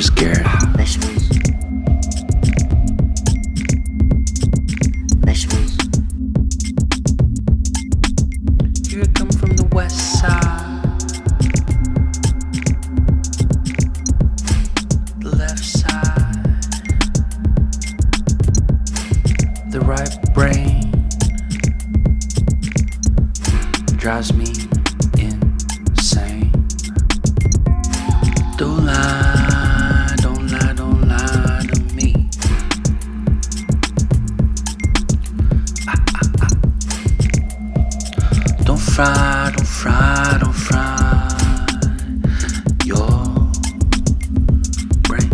Where's Garrett? Vegetables. Vegetables. Here I come from the west side, the left side, the right brain drives me insane. Don't lie, don't lie, don't lie to me. Don't fry, don't fry, don't fry your brain.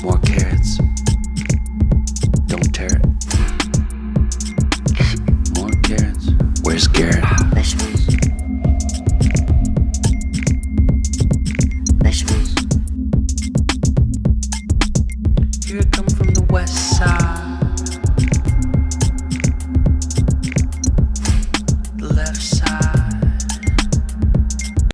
More carrots. Don't tear it. More carrots. Where's Garrett? Vegetables. Vegetables. Here I come